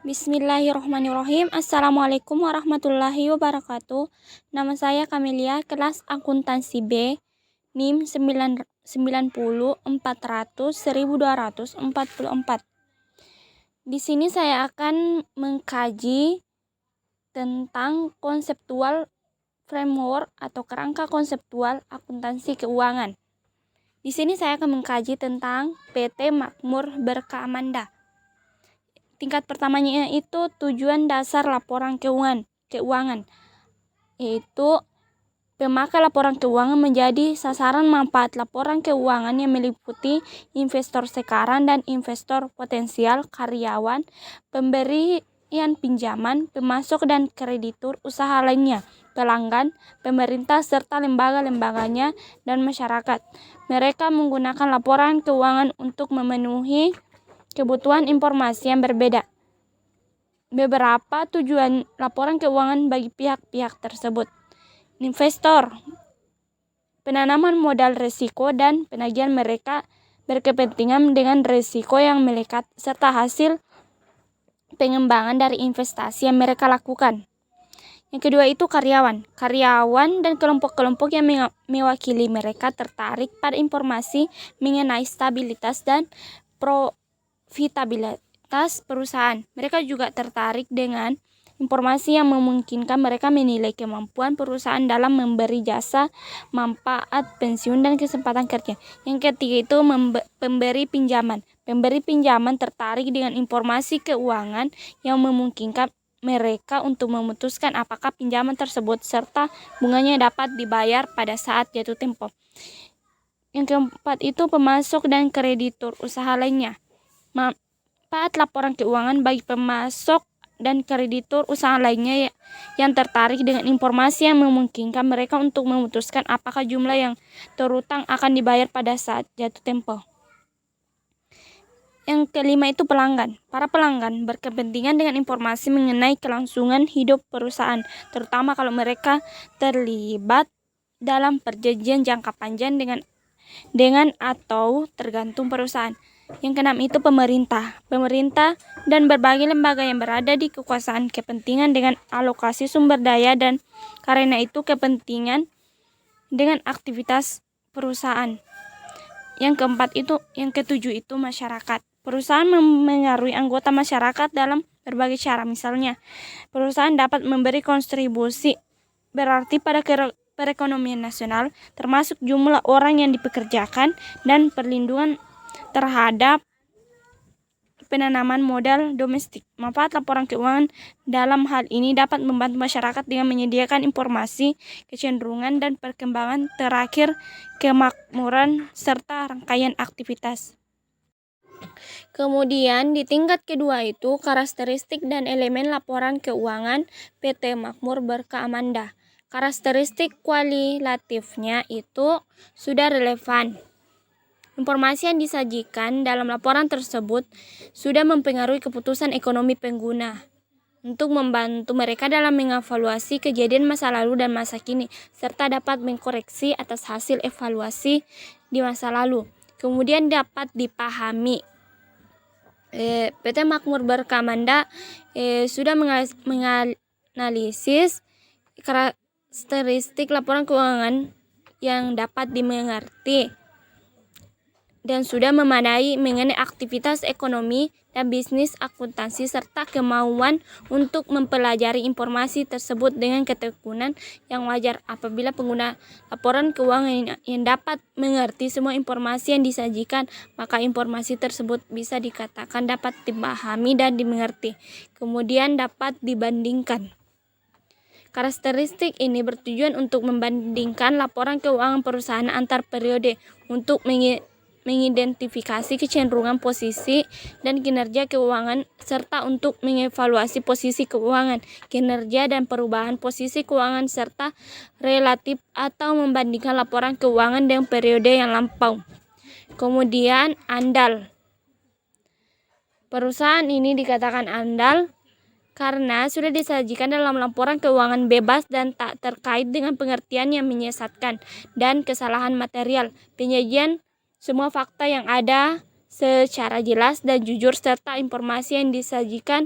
Bismillahirrahmanirrahim. Assalamualaikum warahmatullahi wabarakatuh. Nama saya Kamelia, kelas akuntansi B, NIM 90 400 1244. Di sini saya akan mengkaji tentang konseptual framework atau kerangka konseptual akuntansi keuangan. Di sini saya akan mengkaji tentang PT Makmur Berkah Amanda. Tingkat pertamanya itu tujuan dasar laporan keuangan, yaitu pemakai laporan keuangan menjadi sasaran manfaat laporan keuangan yang meliputi investor sekarang dan investor potensial, karyawan, pemberian pinjaman, pemasok dan kreditur usaha lainnya, pelanggan, pemerintah serta lembaga-lembaganya dan masyarakat. Mereka menggunakan laporan keuangan untuk memenuhi kebutuhan informasi yang berbeda. Beberapa tujuan laporan keuangan bagi pihak-pihak tersebut. Investor, penanaman modal risiko dan penagihan mereka berkepentingan dengan risiko yang melekat serta hasil pengembangan dari investasi yang mereka lakukan. Yang kedua itu karyawan. Karyawan dan kelompok-kelompok yang mewakili mereka tertarik pada informasi mengenai stabilitas dan profitabilitas perusahaan. Mereka juga tertarik dengan informasi yang memungkinkan mereka menilai kemampuan perusahaan dalam memberi jasa, manfaat, pensiun, dan kesempatan kerja. Yang ketiga itu pemberi pinjaman. Pemberi pinjaman tertarik dengan informasi keuangan yang memungkinkan mereka untuk memutuskan apakah pinjaman tersebut serta bunganya dapat dibayar pada saat jatuh tempo. Yang keempat itu pemasok dan kreditur usaha lainnya. Manfaat laporan keuangan bagi pemasok dan kreditur usaha lainnya yang tertarik dengan informasi yang memungkinkan mereka untuk memutuskan apakah jumlah yang terutang akan dibayar pada saat jatuh tempo. Yang kelima itu pelanggan. Para pelanggan berkepentingan dengan informasi mengenai kelangsungan hidup perusahaan, terutama kalau mereka terlibat dalam perjanjian jangka panjang dengan atau tergantung perusahaan. Yang keenam itu pemerintah. Pemerintah dan berbagai lembaga yang berada di kekuasaan kepentingan dengan alokasi sumber daya dan karena itu kepentingan dengan aktivitas perusahaan. Yang ketujuh itu masyarakat. Perusahaan memengaruhi anggota masyarakat dalam berbagai cara. Misalnya, perusahaan dapat memberi kontribusi berarti pada perekonomian nasional, termasuk jumlah orang yang dipekerjakan dan perlindungan terhadap penanaman modal domestik. Manfaat laporan keuangan dalam hal ini dapat membantu masyarakat dengan menyediakan informasi, kecenderungan dan perkembangan terakhir kemakmuran serta rangkaian aktivitas. Kemudian di tingkat kedua itu karakteristik dan elemen laporan keuangan PT Makmur Berkah Amanda. Karakteristik kualitatifnya itu sudah relevan. Informasi yang disajikan dalam laporan tersebut sudah mempengaruhi keputusan ekonomi pengguna untuk membantu mereka dalam mengevaluasi kejadian masa lalu dan masa kini, serta dapat mengkoreksi atas hasil evaluasi di masa lalu. Kemudian dapat dipahami. PT Makmur Berkah Amanda sudah menganalisis karakteristik laporan keuangan yang dapat dimengerti dan sudah memadai mengenai aktivitas ekonomi dan bisnis akuntansi serta kemauan untuk mempelajari informasi tersebut dengan ketekunan yang wajar. Apabila pengguna laporan keuangan yang dapat mengerti semua informasi yang disajikan, maka informasi tersebut bisa dikatakan dapat dipahami dan dimengerti. Kemudian dapat dibandingkan. Karakteristik ini bertujuan untuk membandingkan laporan keuangan perusahaan antar periode untuk mengidentifikasi kecenderungan posisi dan kinerja keuangan serta untuk mengevaluasi posisi keuangan, kinerja dan perubahan posisi keuangan serta relatif atau membandingkan laporan keuangan dengan periode yang lampau. Kemudian andal. Perusahaan ini dikatakan andal karena sudah disajikan dalam laporan keuangan bebas dan tak terkait dengan pengertian yang menyesatkan dan kesalahan material. Penyajian semua fakta yang ada secara jelas dan jujur serta informasi yang disajikan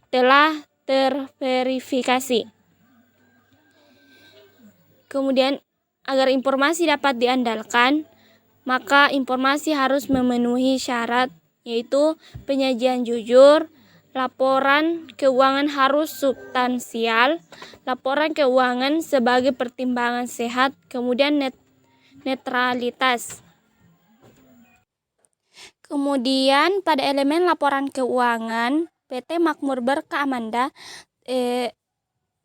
telah terverifikasi. Kemudian, agar informasi dapat diandalkan, maka informasi harus memenuhi syarat, yaitu penyajian jujur, laporan keuangan harus substansial, laporan keuangan sebagai pertimbangan sehat, kemudian netralitas. Kemudian pada elemen laporan keuangan PT Makmur Berkah Amanda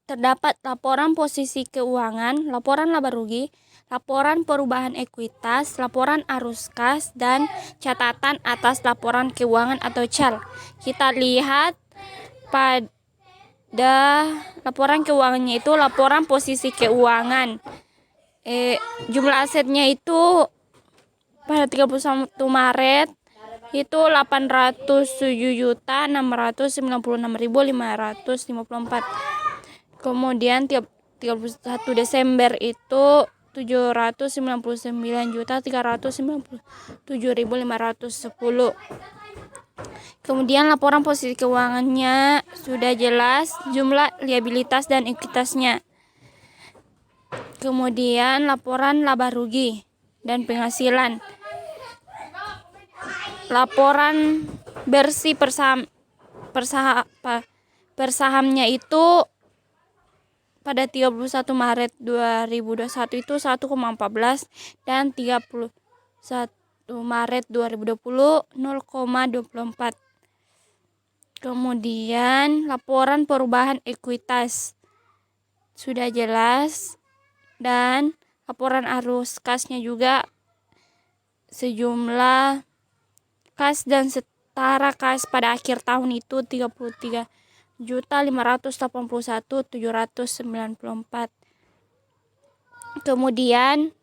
terdapat laporan posisi keuangan, laporan laba rugi, laporan perubahan ekuitas, laporan arus kas, dan catatan atas laporan keuangan atau CAL. Kita lihat pada laporan keuangannya itu laporan posisi keuangan. Jumlah asetnya itu pada 31 Maret itu 807.696.554. Kemudian 31 Desember itu 799.397.510. Kemudian laporan posisi keuangannya sudah jelas, jumlah liabilitas dan ekuitasnya. Kemudian laporan laba rugi dan penghasilan. Laporan bersih persahamnya itu pada 31 Maret 2021 itu 1,14 dan 31 Maret 2020 0,24. Kemudian laporan perubahan ekuitas sudah jelas, dan laporan arus kasnya juga sejumlah kas dan setara kas pada akhir tahun itu 33.581.794. Kemudian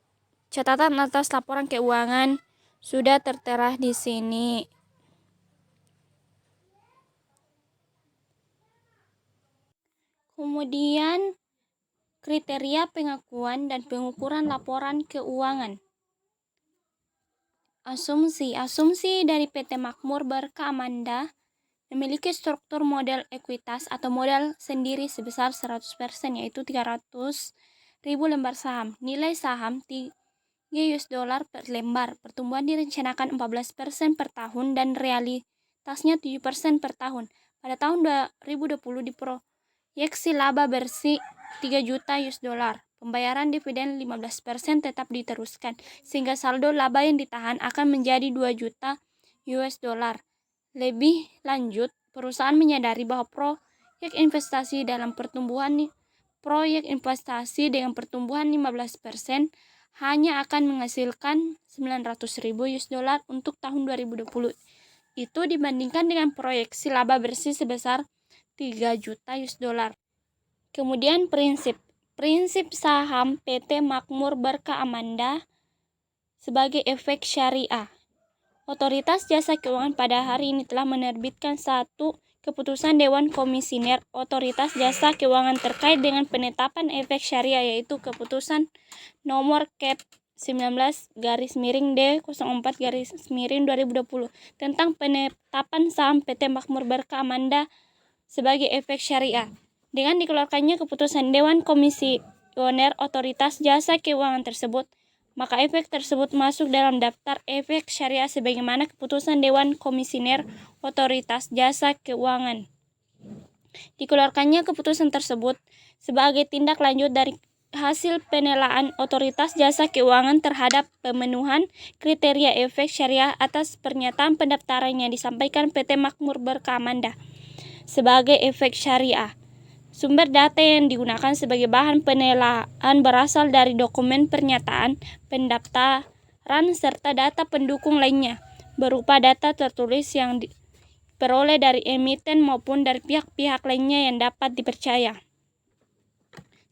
catatan atas laporan keuangan sudah tertera di sini. Kemudian kriteria pengakuan dan pengukuran laporan keuangan. Asumsi dari PT Makmur Berkah Amanda memiliki struktur modal ekuitas atau modal sendiri sebesar 100%, yaitu 300.000 lembar saham. Nilai saham $3 per lembar. Pertumbuhan direncanakan 14% per tahun dan realitasnya 7% per tahun. Pada tahun 2020 diproyeksi laba bersih $3 juta. Pembayaran dividen 15% tetap diteruskan, sehingga saldo laba yang ditahan akan menjadi $2 juta. Lebih lanjut, perusahaan menyadari bahwa proyek investasi dengan pertumbuhan 15% hanya akan menghasilkan $900.000 untuk tahun 2020. Itu dibandingkan dengan proyeksi laba bersih sebesar $3 juta. Kemudian prinsip saham PT Makmur Berkah Amanda sebagai efek syariah. Otoritas Jasa Keuangan pada hari ini telah menerbitkan satu keputusan Dewan Komisioner Otoritas Jasa Keuangan terkait dengan penetapan efek syariah, yaitu keputusan nomor KEP 19-D04-2020 tentang penetapan saham PT Makmur Berkah Amanda sebagai efek syariah. Dengan dikeluarkannya keputusan Dewan Komisioner Otoritas Jasa Keuangan tersebut, maka efek tersebut masuk dalam daftar efek syariah sebagaimana keputusan Dewan Komisioner Otoritas Jasa Keuangan. Dikeluarkannya keputusan tersebut sebagai tindak lanjut dari hasil penilaian Otoritas Jasa Keuangan terhadap pemenuhan kriteria efek syariah atas pernyataan pendaftaran yang disampaikan PT Makmur Berkah Amanda sebagai efek syariah. Sumber data yang digunakan sebagai bahan penilaian berasal dari dokumen pernyataan pendaftaran serta data pendukung lainnya, berupa data tertulis yang diperoleh dari emiten maupun dari pihak-pihak lainnya yang dapat dipercaya.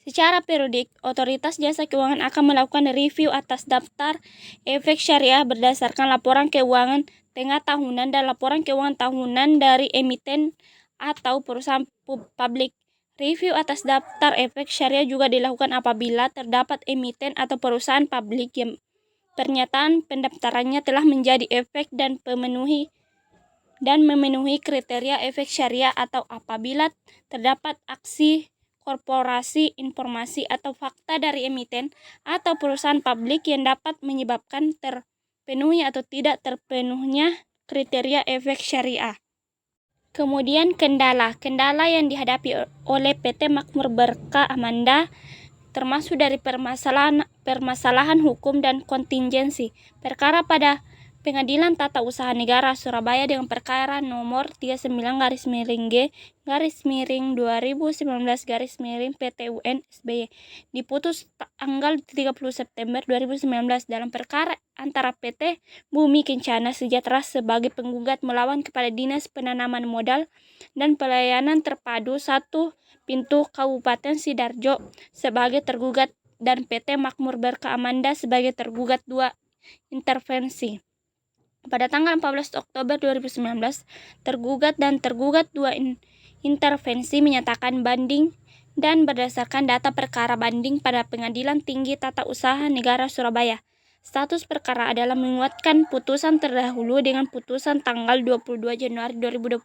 Secara periodik, Otoritas Jasa Keuangan akan melakukan review atas daftar efek syariah berdasarkan laporan keuangan tengah tahunan dan laporan keuangan tahunan dari emiten atau perusahaan publik. Review atas daftar efek syariah juga dilakukan apabila terdapat emiten atau perusahaan publik yang pernyataan pendaftarannya telah menjadi efek dan memenuhi kriteria efek syariah, atau apabila terdapat aksi korporasi, informasi, atau fakta dari emiten atau perusahaan publik yang dapat menyebabkan terpenuhi atau tidak terpenuhnya kriteria efek syariah. Kemudian kendala yang dihadapi oleh PT Makmur Berkah Amanda termasuk dari permasalahan hukum dan kontingensi. Perkara pada Pengadilan Tata Usaha Negara Surabaya dengan perkara nomor 39-2019-PT UN SBY diputus tanggal 30 September 2019 dalam perkara antara PT Bumi Kencana Sejahtera sebagai penggugat melawan kepada Dinas Penanaman Modal dan Pelayanan Terpadu 1 Pintu Kabupaten Sidoarjo sebagai tergugat dan PT Makmur Berkah Amanda sebagai tergugat 2 intervensi. Pada tanggal 14 Oktober 2019, tergugat dan tergugat 2 intervensi menyatakan banding dan berdasarkan data perkara banding pada Pengadilan Tinggi Tata Usaha Negara Surabaya. Status perkara adalah menguatkan putusan terdahulu dengan putusan tanggal 22 Januari 2020.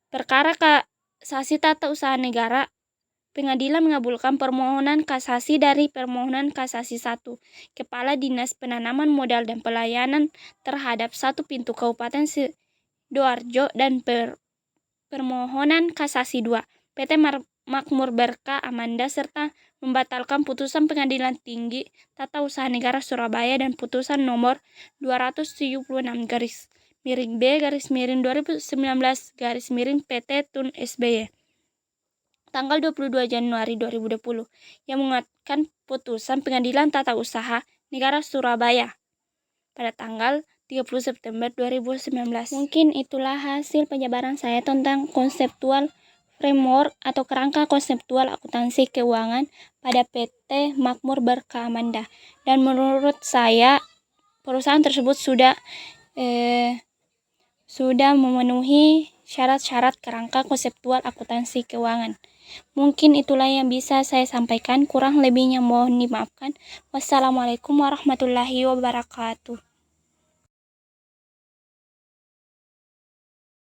Perkara kasasi Tata Usaha Negara, Pengadilan mengabulkan permohonan kasasi dari permohonan kasasi 1 Kepala Dinas Penanaman Modal dan Pelayanan terhadap 1 Pintu Kabupaten Sidoarjo dan permohonan kasasi 2 PT Makmur Berkah Amanda serta membatalkan putusan Pengadilan Tinggi Tata Usaha Negara Surabaya dan putusan nomor 276-B-2019-PT Tun SBY tanggal 22 Januari 2020 yang menguatkan putusan Pengadilan Tata Usaha Negara Surabaya pada tanggal 30 September 2019. Mungkin itulah hasil penjabaran saya tentang konseptual framework atau kerangka konseptual akuntansi keuangan pada PT Makmur Berkah Amanda. Dan menurut saya perusahaan tersebut sudah memenuhi syarat-syarat kerangka konseptual akuntansi keuangan. Mungkin itulah yang bisa saya sampaikan, kurang lebihnya mohon dimaafkan. Wassalamualaikum warahmatullahi wabarakatuh.